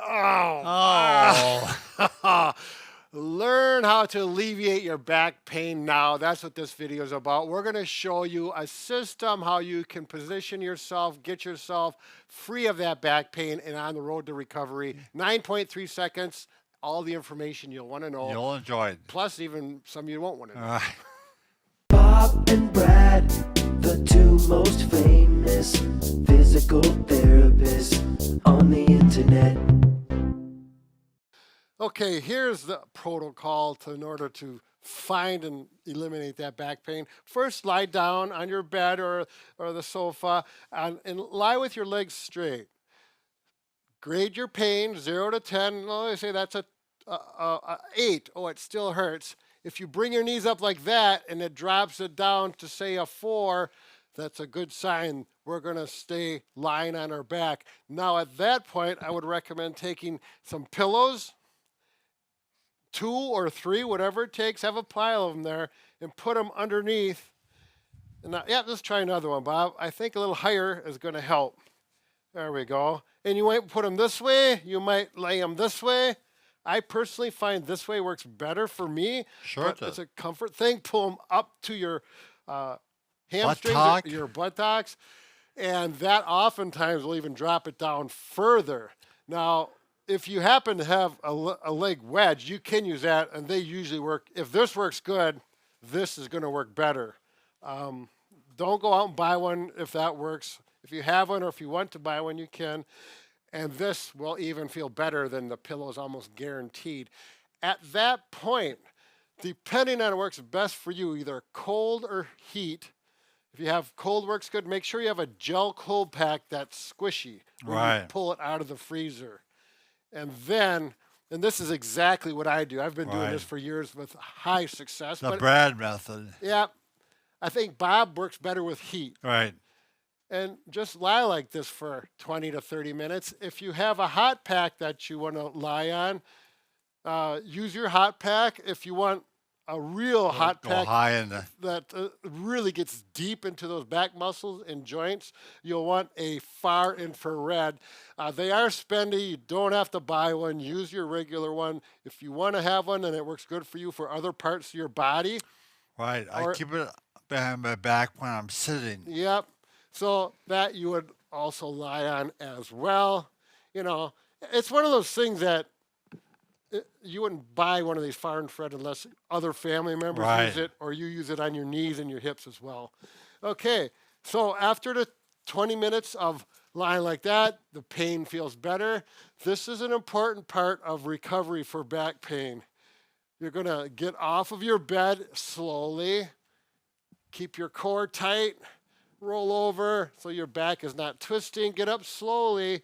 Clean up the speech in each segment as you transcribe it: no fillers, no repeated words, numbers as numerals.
Oh. Oh. Learn how to alleviate your back pain now. That's what this video is about. We're going to show you a system how you can position yourself, get yourself free of that back pain and on the road to recovery. 9.3 seconds, all the information you'll want to know. You'll enjoy it. Plus, even some you won't want to know. All right. Bob and Brad, the two most famous physical therapists on the internet. Okay, here's the protocol in order to find and eliminate that back pain. First, lie down on your bed or the sofa and lie with your legs straight. Grade your pain, 0 to 10. Well, they say that's a 8. Oh, it still hurts. If you bring your knees up like that and it drops it down to, say, a 4, that's a good sign. We're going to stay lying on our back. Now, at that point, I would recommend taking some pillows, 2 or 3, whatever it takes, have a pile of them there, and put them underneath. And now, yeah, let's try another one, Bob. I think a little higher is going to help. There we go. And you might put them this way. You might lay them this way. I personally find this way works better for me. Sure it does. It's a comfort thing. Pull them up to your hamstrings, your buttocks, and that oftentimes will even drop it down further. Now, if you happen to have a leg wedge, you can use that, and they usually work. If this works good, this is going to work better. Don't go out and buy one if that works. If you have one or if you want to buy one, you can. And this will even feel better than the pillows, almost guaranteed. At that point, depending on what works best for you, either cold or heat. If you have cold works good, make sure you have a gel cold pack that's squishy. Where you pull it out of the freezer. And then, and this is exactly what I do. I've been doing this for years with high success. The Brad method. Yeah. I think Bob works better with heat. Right. And just lie like this for 20 to 30 minutes. If you have a hot pack that you want to lie on, use your hot pack. If you want a real hot pack that really gets deep into those back muscles and joints, you'll want a far infrared. They are spendy. You don't have to buy one. Use your regular one. If you want to have one and it works good for you for other parts of your body. Right. I keep it behind my back when I'm sitting. Yep. So that you would also lie on as well. You know, it's one of those things that you wouldn't buy one of these far infrared unless other family members use it, or you use it on your knees and your hips as well. Okay, so after the 20 minutes of lying like that, the pain feels better. This is an important part of recovery for back pain. You're going to get off of your bed slowly, keep your core tight, roll over so your back is not twisting, get up slowly,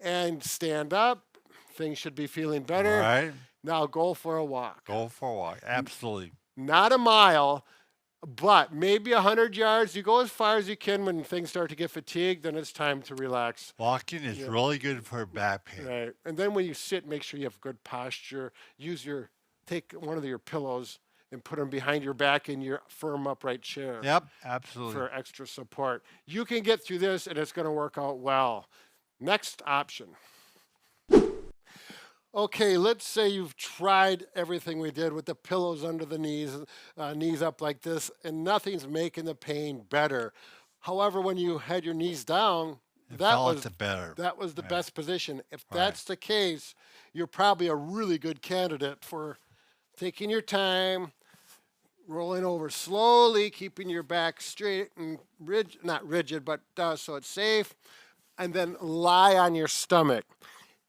and stand up. Things should be feeling better. Right. Now go for a walk. Go for a walk. Absolutely. Not a mile, but maybe 100 yards. You go as far as you can. When things start to get fatigued, then it's time to relax. Walking is really good for back pain. Right. And then when you sit, make sure you have good posture. Take one of your pillows and put them behind your back in your firm upright chair. Yep, absolutely. For extra support. You can get through this and it's going to work out well. Next option. Okay, let's say you've tried everything we did with the pillows under the knees, knees up like this, and nothing's making the pain better. However, when you had your knees down, that was the best position. If that's the case, you're probably a really good candidate for taking your time, rolling over slowly, keeping your back straight and rigid, not rigid, but so it's safe, and then lie on your stomach.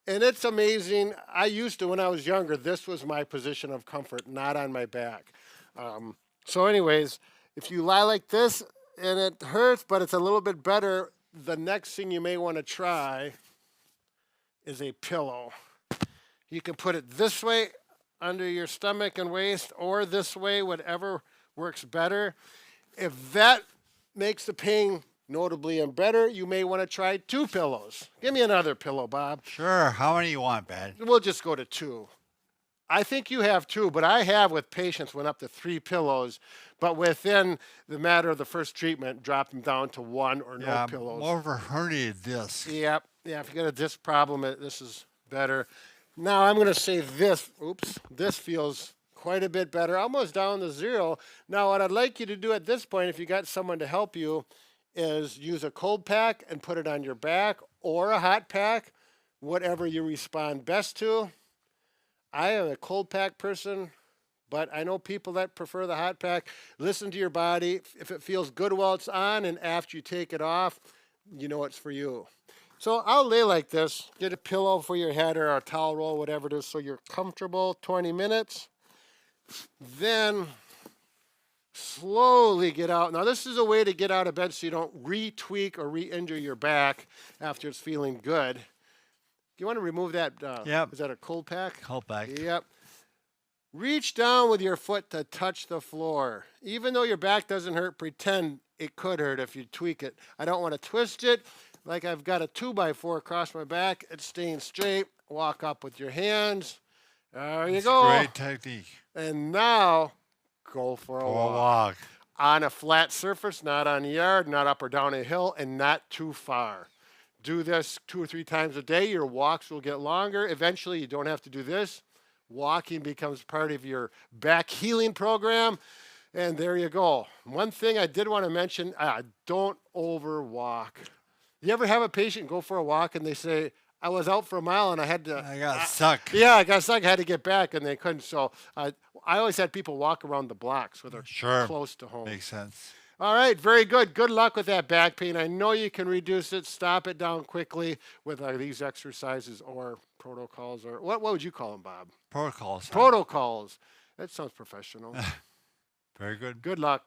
And it's amazing. I used to, when I was younger, this was my position of comfort, not on my back. So anyways, if you lie like this and it hurts, but it's a little bit better, the next thing you may want to try is a pillow. You can put it this way under your stomach and waist, or this way, whatever works better. If that makes the pain notably and better, you may want to try 2 pillows. Give me another pillow, Bob. Sure. How many you want, Ben? We'll just go to 2. I think you have 2, but I have with patients went up to 3 pillows, but within the matter of the first treatment, dropped them down to 1 or no pillows. More of a herniated disc. Yep. Yeah, if you got a disc problem, this is better. Now I'm going to say this. Oops, this feels quite a bit better, almost down to 0. Now what I'd like you to do at this point, if you got someone to help you, is use a cold pack and put it on your back, or a hot pack, whatever you respond best to. I am a cold pack person, but I know people that prefer the hot pack. Listen to your body. If it feels good while it's on, and after you take it off, you know it's for you. So I'll lay like this. Get a pillow for your head or a towel roll, whatever it is, so you're comfortable. 20 minutes. Then slowly get out. Now this is a way to get out of bed so you don't re-tweak or re-injure your back after it's feeling good. You want to remove that? Yep. Is that a cold pack? Cold pack. Yep. Reach down with your foot to touch the floor. Even though your back doesn't hurt, pretend it could hurt if you tweak it. I don't want to twist it. Like I've got a 2x4 across my back. It's staying straight. Walk up with your hands. There you go. Great technique. And now, go for a walk. On a flat surface, not on a yard, not up or down a hill, and not too far. Do this 2 or 3 times a day. Your walks will get longer. Eventually, you don't have to do this. Walking becomes part of your back healing program. And there you go. One thing I did want to mention, don't overwalk. You ever have a patient go for a walk and they say, I was out for a mile and I got stuck. Yeah, I got stuck. I had to get back and they couldn't. So I always had people walk around the blocks where they're close to home. Makes sense. All right, very good. Good luck with that back pain. I know you can reduce it. Stop it down quickly with these exercises or protocols, or what would you call them, Bob? Protocols. Protocols. That sounds professional. Very good. Good luck.